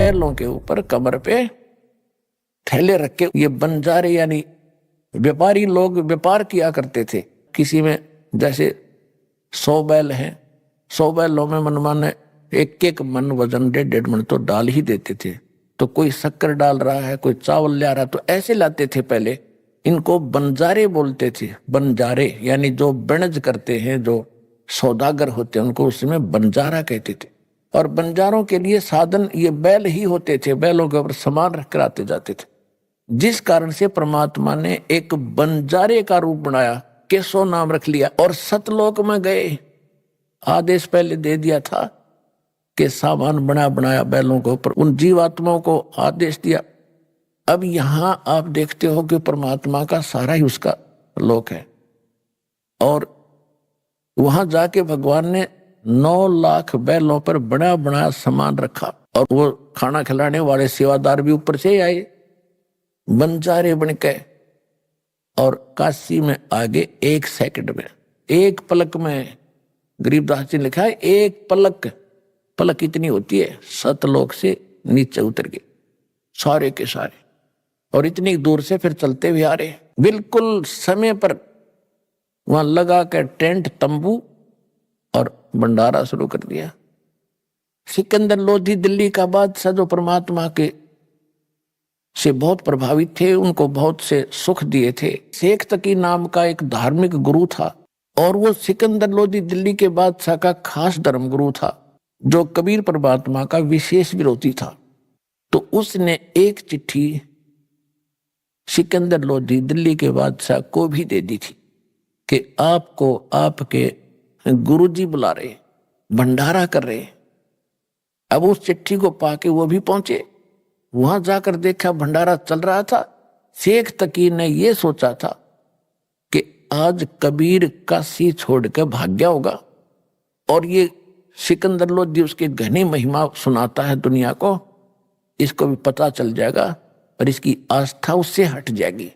बैलों के ऊपर कमर पे थैले रख के ये बंजारे यानी व्यापारी लोग व्यापार किया करते थे। किसी में जैसे 100 बैल हैं, 100 बैलों में मनमाने एक एक मन वजन 1.5 मन तो डाल ही देते थे। तो कोई शक्कर डाल रहा है, कोई चावल ले रहा, तो ऐसे लाते थे पहले। इनको बंजारे बोलते थे। बंजारे यानी जो बनज करते हैं, जो सौदागर होते हैं, उनको उसमें बंजारा कहते थे। और बंजारों के लिए साधन ये बैल ही होते थे। बैलों के ऊपर सामान रख कर आते जाते थे। जिस कारण से परमात्मा ने एक बंजारे का रूप बनाया, केशव नाम रख लिया। और सतलोक में गए, आदेश पहले दे दिया था कि सामान बना बनाया बैलों के ऊपर, उन जीवात्माओं को आदेश दिया। अब यहां आप देखते हो कि परमात्मा का सारा ही उसका लोक है। और वहां जाके भगवान ने 9 लाख बैलों पर बड़ा बड़ा सामान रखा। और वो खाना खिलाने वाले सेवादार भी ऊपर से आए बंजारे बन के। और काशी में आगे 1 सेकंड में, 1 पलक में, गरीबदास जी ने लिखा है 1 पलक, पलक इतनी होती है, सतलोक से नीचे उतर गए सारे के सारे। और इतनी दूर से फिर चलते हुए आ रहे, बिल्कुल समय पर वहां लगा के टेंट तंबू और भंडारा शुरू कर दिया। सिकंदर लोधी दिल्ली का बादशाह, जो परमात्मा के से बहुत प्रभावित थे, उनको बहुत से सुख दिए थे। शेख तकी नाम का एक धार्मिक गुरु था। और वो सिकंदर लोधी दिल्ली के बादशाह का खास धर्म गुरु था, जो कबीर परमात्मा का विशेष विरोधी था। तो उसने एक चिट्ठी सिकंदर लोधी दिल्ली के बादशाह को भी दे दी थी कि आपको आपके गुरुजी बुला रहे, भंडारा कर रहे। अब उस चिट्ठी को पाके वो भी पहुंचे। वहां जाकर देखा भंडारा चल रहा था। शेख तकी ने ये सोचा था कि आज कबीर काशी छोड़ कर भाग गया होगा। और ये सिकंदर लोधी उसकी घनी महिमा सुनाता है दुनिया को, इसको भी पता चल जाएगा और इसकी आस्था उससे हट जाएगी।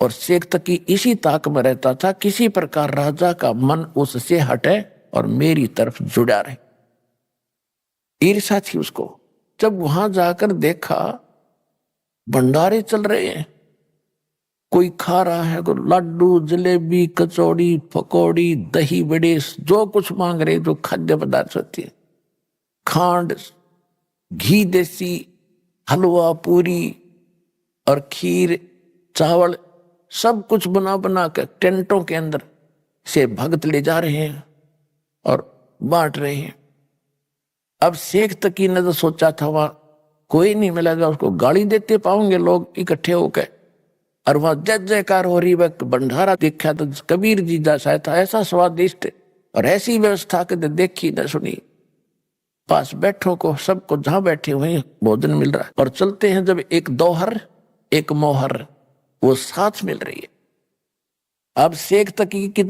और शेख तकी इसी ताक में रहता था, किसी प्रकार राजा का मन उससे हटे और मेरी तरफ जुड़ा रहे। ईर्ष्या थी उसको। जब वहां जाकर देखा भंडारे चल रहे हैं, कोई खा रहा है, कोई लड्डू, जलेबी, कचौड़ी, पकौड़ी, दही बड़े, जो कुछ मांग रहे, जो खाद्य पदार्थ होती है, खांड, घी देसी, हलवा, पूरी और खीर, चावल, सब कुछ बना बना कर टेंटों के अंदर से भक्त ले जा रहे हैं और बांट रहे हैं। अब शेख तकी ने तो सोचा था वहां कोई नहीं मिलेगा, उसको गाली देते पाओगे लोग इकट्ठे होकर। और वहां जय जयकार हो रही, वक्त भंडारा देखा तो कबीर जी जैसा था, ऐसा स्वादिष्ट और ऐसी व्यवस्था के देखी न सुनी। पास बैठो को सबको जहां बैठे वहीं भोजन मिल रहा है। और चलते हैं जब एक दोहर एक मोहर वो साथ मिल रही है। अब शेख तकी की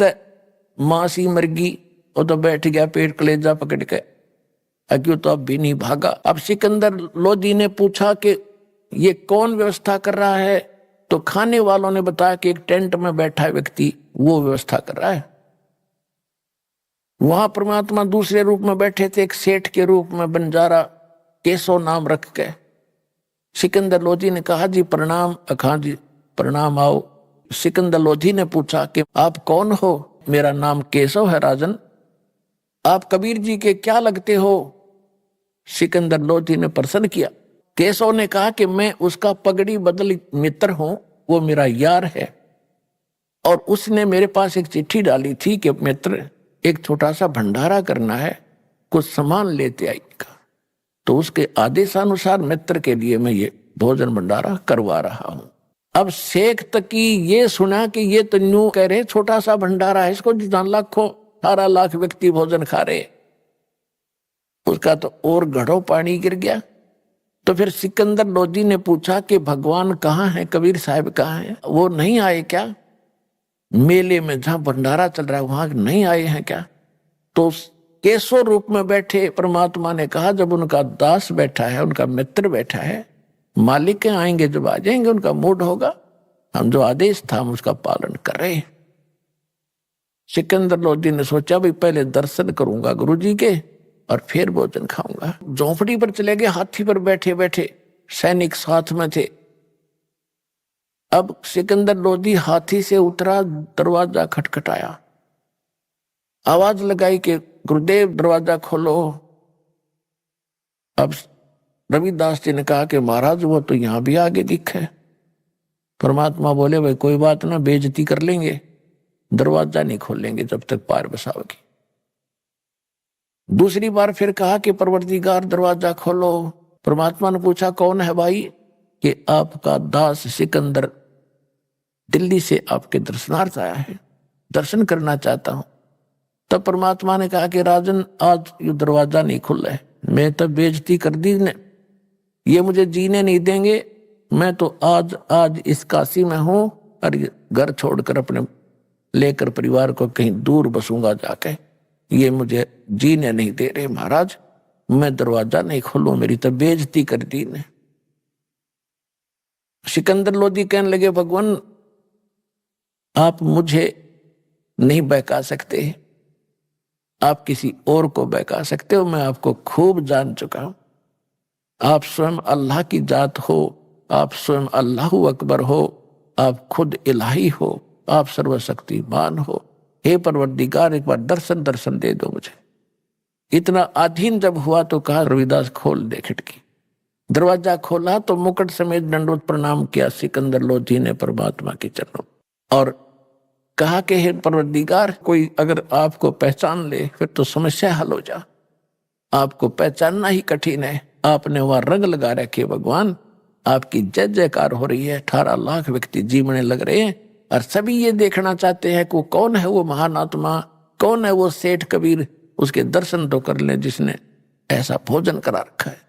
मां सी मरगी, वो तो बैठ गया पेट कलेजा पकड़ के, क्यों तो अब भी नहीं भागा। अब सिकंदर लोधी ने पूछा कि ये कौन व्यवस्था कर रहा है, तो खाने वालों ने बताया कि एक टेंट में बैठा व्यक्ति वो व्यवस्था कर रहा है। वहां परमात्मा दूसरे रूप में बैठे थे, एक सेठ के रूप में, बंजारा, केशव नाम रख के। सिकंदर लोधी ने कहा जी प्रणाम। अखां जी प्रणाम, आओ। सिकंदर लोधी ने पूछा कि आप कौन हो? मेरा नाम केशव है राजन। आप कबीर जी के क्या लगते हो? सिकंदर लोधी ने प्रश्न किया। केशव ने कहा कि मैं उसका पगड़ी बदल मित्र हूं, वो मेरा यार है। और उसने मेरे पास एक चिट्ठी डाली थी कि मित्र एक छोटा सा भंडारा करना है, कुछ सामान लेते आएगा। तो उसके आदेशानुसार मित्र के लिए मैं ये भोजन भंडारा करवा रहा हूं। अब शेख तकी ये सुना कि ये तो न्यू कह रहे छोटा सा भंडारा है, इसको जितना लाखों 18 लाख व्यक्ति भोजन खा रहे, उसका तो और घड़ों पानी गिर गया। तो फिर सिकंदर लोधी ने पूछा कि भगवान कहाँ है, कबीर साहब कहाँ है, वो नहीं आए क्या? मेले में जहां भंडारा चल रहा है वहां नहीं आए हैं क्या? तो केशव रूप में बैठे परमात्मा ने कहा जब उनका दास बैठा है, उनका मित्र बैठा है, मालिक आएंगे जब आ जाएंगे, उनका मूड होगा, हम जो आदेश था हम उसका पालन कर रहे हैं। सिकंदर लोधी ने सोचा भाई पहले दर्शन करूंगा गुरुजी के, और फिर भोजन खाऊंगा। झोंपड़ी पर चले गए, हाथी पर बैठे बैठे, सैनिक साथ में थे। अब सिकंदर लोधी हाथी से उतरा, दरवाजा खटखटाया, आवाज लगाई कि गुरुदेव दरवाजा खोलो। अब रविदास जी ने कहा कि महाराज वो तो यहां भी आगे दिखे। परमात्मा बोले भाई कोई बात ना, बेइज्जती कर लेंगे, दरवाजा नहीं खोलेंगे जब तक पार बसाओगे। दूसरी बार फिर कहा कि परवरदिगार दरवाजा खोलो। परमात्मा ने पूछा कौन है भाई? कि आपका दास सिकंदर दिल्ली से आपके दर्शनार्थ आया है, दर्शन करना चाहता हूं। तब परमात्मा ने कहा कि राजन आज ये दरवाजा नहीं खुल रहा है, मैं तो बेइज्जती कर दी ने, ये मुझे जीने नहीं देंगे। मैं तो आज इस काशी में हूं और घर छोड़कर अपने लेकर परिवार को कहीं दूर बसूंगा जाके, ये मुझे जीने नहीं दे रहे महाराज, मैं दरवाजा नहीं खोलूं, मेरी तो बेइज्जती कर दी ने। सिकंदर लोधी कहने लगे भगवान आप मुझे नहीं बहका सकते, आप किसी और को बहका सकते हो, मैं आपको खूब जान चुका हूं। आप स्वयं अल्लाह की जात हो, आप स्वयं अल्लाहु अकबर हो, आप खुद इलाही हो, आप सर्वशक्तिमान हो। हे परवरदिगार एक बार दर्शन दे दो मुझे। इतना अधीन जब हुआ तो कहा रविदास खोल दे खिड़की। दरवाजा खोला तो मुकुट समेत दंडवत प्रणाम किया सिकंदर लोधी ने परमात्मा के चरणों और कहा कि हे परवरदिगार कोई अगर आपको पहचान ले फिर तो समस्या हल हो जा, आपको पहचानना ही कठिन है। आपने वहां रंग लगा रखे भगवान, आपकी जय जयकार हो रही है, 18 लाख व्यक्ति जीवने लग रहे हैं और सभी ये देखना चाहते हैं कि वो कौन है वो महान आत्मा, कौन है वो सेठ कबीर, उसके दर्शन तो कर ले जिसने ऐसा भोजन करा रखा है।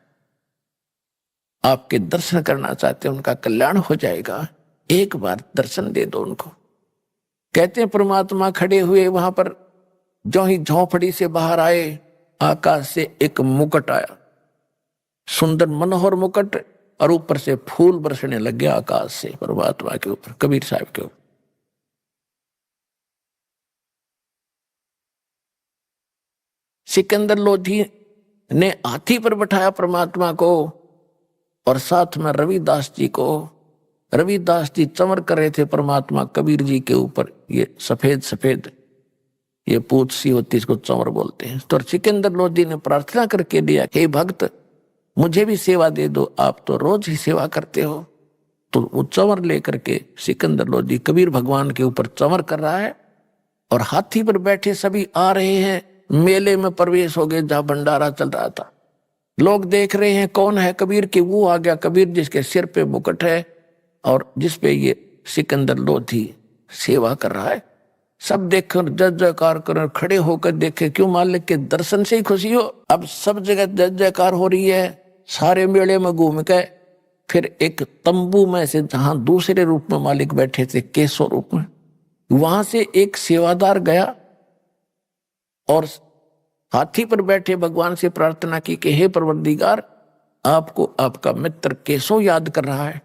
आपके दर्शन करना चाहते हैं, उनका कल्याण हो जाएगा, एक बार दर्शन दे दो उनको। कहते हैं परमात्मा खड़े हुए वहां पर, जो ही झोंपड़ी से बाहर आए आकाश से एक मुकुट आया, सुंदर मनोहर मुकुट, और ऊपर से फूल बरसने लग गया आकाश से परमात्मा के ऊपर, कबीर साहब के ऊपर। सिकंदर लोधी ने हाथी पर बैठाया परमात्मा को और साथ में रविदास जी को। रविदास जी चमर कर रहे थे परमात्मा कबीर जी के ऊपर, ये सफेद सफेद ये पूछ सी होती, इसको चमर बोलते हैं। तो सिकंदर लोधी ने प्रार्थना करके दिया, हे भक्त मुझे भी सेवा दे दो, आप तो रोज ही सेवा करते हो। तो वो चंवर लेकर के सिकंदर लोधी कबीर भगवान के ऊपर चंवर कर रहा है और हाथी पर बैठे सभी आ रहे हैं। मेले में प्रवेश हो गए जहां भंडारा चल रहा था, लोग देख रहे हैं कौन है कबीर की। वो आ गया कबीर जिसके सिर पे मुकुट है और जिसपे ये सिकंदर लोधी सेवा कर रहा है। सब देखकर जय जयकार कर खड़े होकर देखे, क्यों मालिक के दर्शन से ही खुशी हो। अब सब जगह जय जयकार हो रही है। सारे मेले में घूम के फिर एक तंबू में से जहां दूसरे रूप में मालिक बैठे थे केसो रूप में, वहां से एक सेवादार गया और हाथी पर बैठे भगवान से प्रार्थना की कि हे परवरदिगार आपको आपका मित्र केसो याद कर रहा है।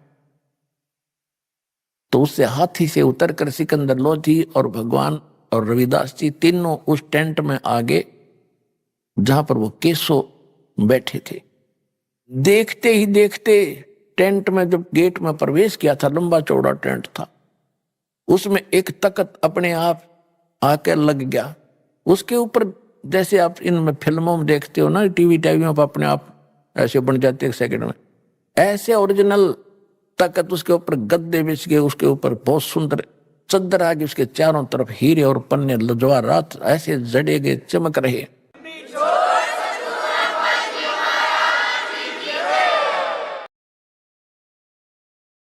तो उससे हाथी से उतरकर सिकंदर लोधी और भगवान और रविदास जी तीनों उस टेंट में आगे जहां पर वो केसो बैठे थे। देखते ही देखते टेंट में जब गेट में प्रवेश किया था, लंबा चौड़ा टेंट था, उसमें एक तख्त अपने आप आकर लग गया। उसके ऊपर जैसे आप इनमें फिल्मों में देखते हो ना, टीवी में अपने आप ऐसे बन जाते एक सेकंड में, ऐसे ओरिजिनल तख्त उसके ऊपर गद्दे बिछ गए, उसके ऊपर बहुत सुंदर चद्दर आ गई, उसके चारों तरफ हीरे और पन्ने लजवारात ऐसे जड़े गए चमक रहे।